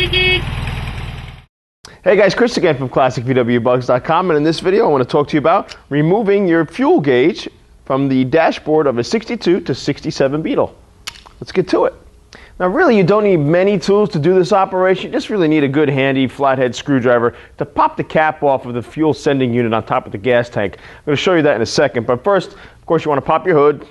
Hey guys, Chris again from ClassicVWBugs.com, and in this video I want to talk to you about removing your fuel gauge from the dashboard of a 62 to 67 Beetle. Let's get to it. Now really you don't need many tools to do this operation. You just really need a good handy flathead screwdriver to pop the cap off of the fuel sending unit on top of the gas tank. I'm going to show you that in a second, but first of course you want to pop your hood.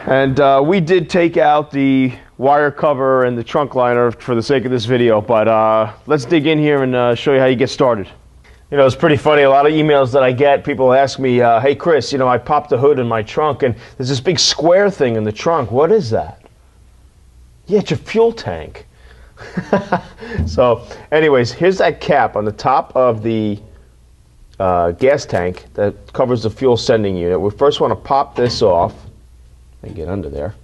And we did take out the wire cover and the trunk liner for the sake of this video, but let's dig in here and show you how you get started. You know, it's pretty funny, a lot of emails that I get, people ask me, hey Chris, you know, I popped the hood in my trunk and there's this big square thing in the trunk. What is that? Yeah, it's your fuel tank. So anyways, here's that cap on the top of the gas tank that covers the fuel sending unit. We first want to pop this off and get under there.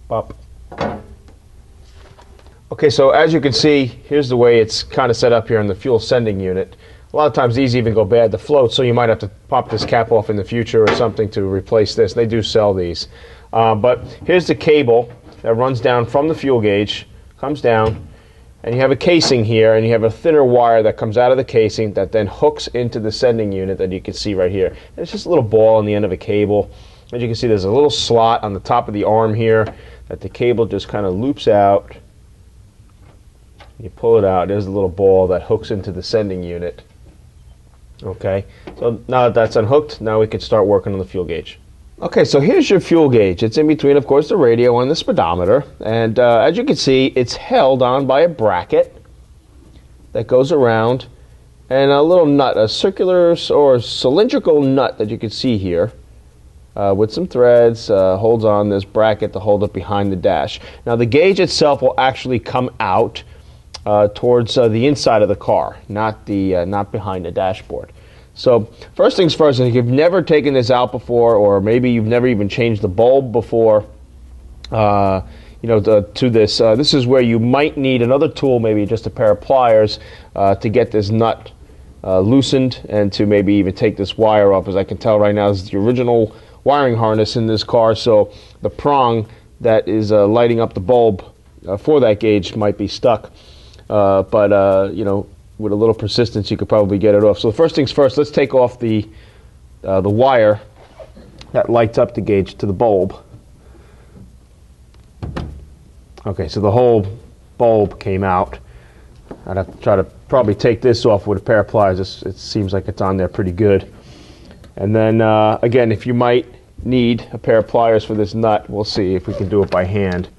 Pop. Okay, so as you can see, here's the way it's kind of set up here in the fuel sending unit. A lot of times these even go bad to float, so you might have to pop this cap off in the future or something to replace this. They do sell these. But here's the cable that runs down from the fuel gauge, comes down, and you have a casing here, and you have a thinner wire that comes out of the casing that then hooks into the sending unit that you can see right here. And it's just a little ball on the end of a cable. As you can see, there's a little slot on the top of the arm here that the cable just kind of loops out. You pull it out, there's a little ball that hooks into the sending unit. Okay, so now that that's unhooked, now we can start working on the fuel gauge. Okay, so here's your fuel gauge. It's in between, of course, the radio and the speedometer. And as you can see, it's held on by a bracket that goes around and a little nut, a circular or cylindrical nut that you can see here with some threads, holds on this bracket to hold it behind the dash. Now the gauge itself will actually come out towards the inside of the car, not behind the dashboard. So first things first, if you've never taken this out before, or maybe you've never even changed the bulb before, to this, this is where you might need another tool, maybe just a pair of pliers, to get this nut loosened and to maybe even take this wire off. As I can tell right now, this is the original wiring harness in this car, so the prong that is lighting up the bulb for that gauge might be stuck. With a little persistence, you could probably get it off. So the first things first, let's take off the wire that lights up the gauge to the bulb. Okay, so the whole bulb came out. I'd have to try to probably take this off with a pair of pliers. It seems like it's on there pretty good. And then, again, if you might need a pair of pliers for this nut, we'll see if we can do it by hand.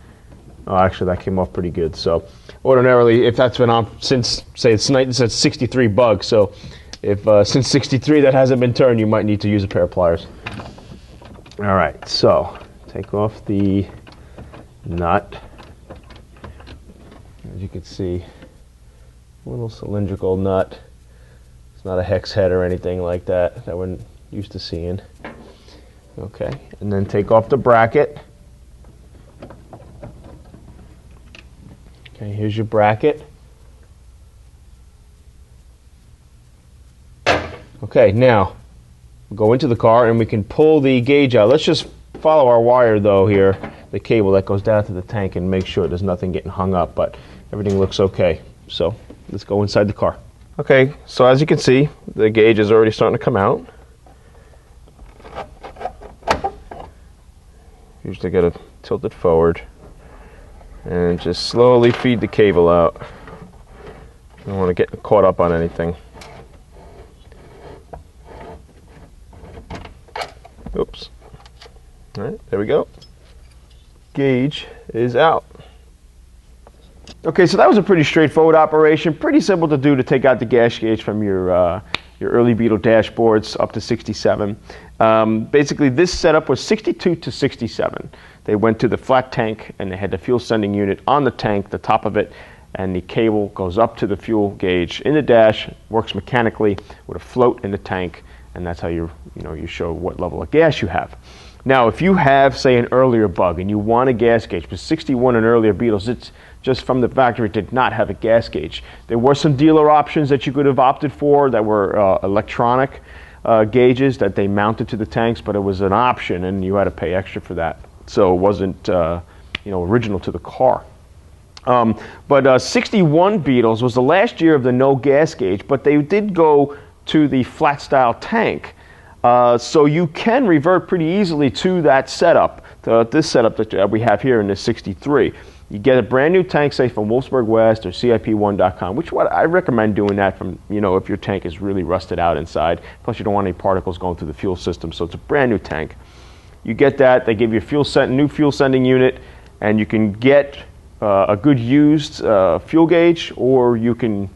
Oh, actually, that came off pretty good. So ordinarily, if that's been on since, say, it's 63 bugs, so if since 63 that hasn't been turned, you might need to use a pair of pliers. All right, so take off the nut. As you can see, a little cylindrical nut. It's not a hex head or anything like that we're used to seeing. Okay, and then take off the bracket. Okay, here's your bracket. Okay, now we'll go into the car and we can pull the gauge out. Let's just follow our wire though here, the cable that goes down to the tank, and make sure there's nothing getting hung up, but everything looks okay. So let's go inside the car. Okay, so as you can see, the gauge is already starting to come out. Usually got to tilt it forward and just slowly feed the cable out. I don't want to get caught up on anything. Oops. All right, there we go. Gauge is out. Okay, so that was a pretty straightforward operation. Pretty simple to do to take out the gas gauge from your early Beetle dashboards up to 67. Basically, this setup was 62 to 67. They went to the flat tank and they had the fuel sending unit on the tank, the top of it, and the cable goes up to the fuel gauge in the dash, works mechanically with a float in the tank, and that's how you show what level of gas you have. Now, if you have, say, an earlier bug and you want a gas gauge, but 61 and earlier Beetles, it's just from the factory did not have a gas gauge. There were some dealer options that you could have opted for that were electronic gauges that they mounted to the tanks, but it was an option and you had to pay extra for that. so it wasn't original to the car. But 61 Beetles was the last year of the no gas gauge, but they did go to the flat style tank. So you can revert pretty easily to that setup, to this setup that we have here in this 63. You get a brand new tank, say from Wolfsburg West or CIP1.com, which I recommend doing that from, if your tank is really rusted out inside. Plus you don't want any particles going through the fuel system, so it's a brand new tank. You get that, they give you a new fuel sending unit, and you can get a good used fuel gauge, or you can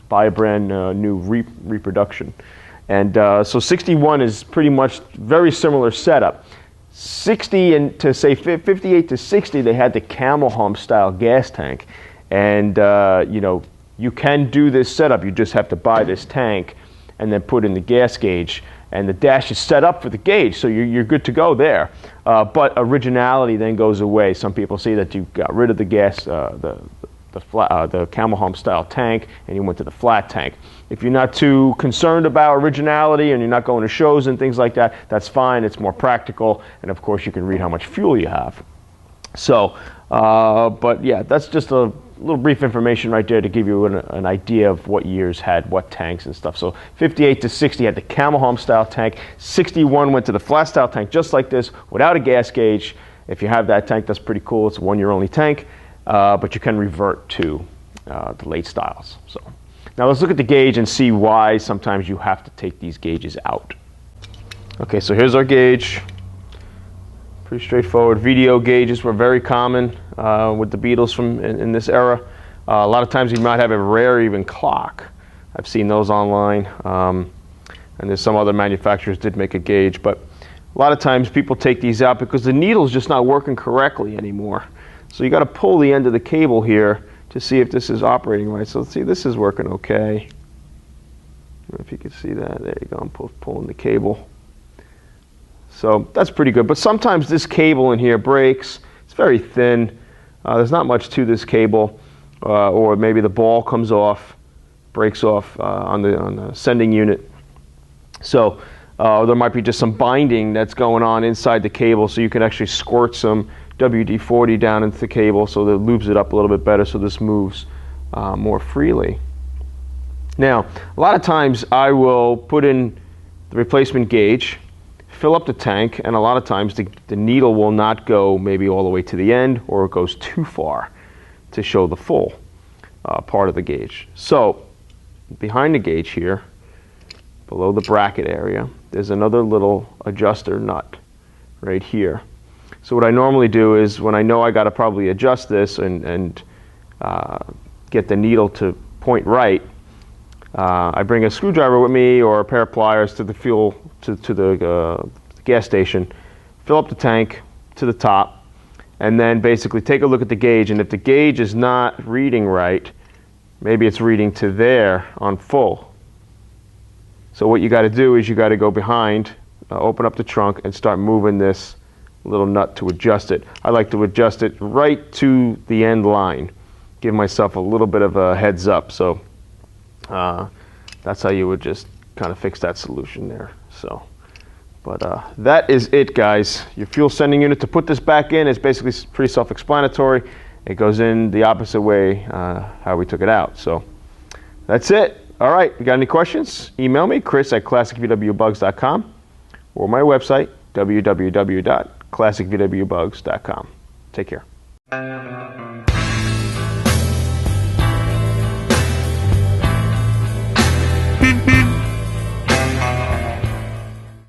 buy a brand new reproduction. And so 61 is pretty much very similar setup. 60 and to say 58 to 60, they had the camel hump style gas tank. And you can do this setup. You just have to buy this tank and then put in the gas gauge. And the dash is set up for the gauge, so you're good to go there. But originality then goes away. Some people say that you got rid of the gas, the camel hump style tank, and you went to the flat tank. If you're not too concerned about originality and you're not going to shows and things like that, that's fine. It's more practical, and of course you can read how much fuel you have. So, but yeah, that's just a little brief information right there to give you an idea of what years had what tanks and stuff. So 58 to 60 had the camel hump style tank. 61 went to the flat style tank just like this without a gas gauge. If you have that tank, that's pretty cool. It's a one-year only tank, but you can revert to the late styles. So now let's look at the gauge and see why sometimes you have to take these gauges out. Okay, so here's our gauge. Pretty straightforward. VDO gauges were very common with the Beetles from in this era. A lot of times you might have a rare even clock. I've seen those online, and there's some other manufacturers did make a gauge, but a lot of times people take these out because the needle's just not working correctly anymore. So you got to pull the end of the cable here to see if this is operating right. So let's see, this is working okay. I don't know if you can see that. There you go. I'm pulling the cable. So that's pretty good. But sometimes this cable in here breaks. It's very thin. There's not much to this cable. Or maybe the ball comes off, breaks off on the sending unit. So there might be just some binding that's going on inside the cable, so you can actually squirt some WD-40 down into the cable so that it lubes it up a little bit better so this moves more freely. Now, a lot of times I will put in the replacement gauge, fill up the tank, and a lot of times the needle will not go maybe all the way to the end, or it goes too far to show the full part of the gauge. So behind the gauge here, below the bracket area, there's another little adjuster nut right here. So what I normally do is when I know I got to probably adjust this and get the needle to point right, I bring a screwdriver with me or a pair of pliers to the the gas station, fill up the tank to the top, and then basically take a look at the gauge. And if the gauge is not reading right, maybe it's reading to there on full. So what you got to do is you got to go behind, open up the trunk, and start moving this little nut to adjust it. I like to adjust it right to the end line, give myself a little bit of a heads up. So that's how you would just kind of fix that solution there. So, but that is it, guys. Your fuel sending unit, to put this back in, is basically pretty self-explanatory. It goes in the opposite way how we took it out. So that's it. All right, you got any questions? Email me, chris@classicvwbugs.com, or my website, www.classicvwbugs.com. Take care.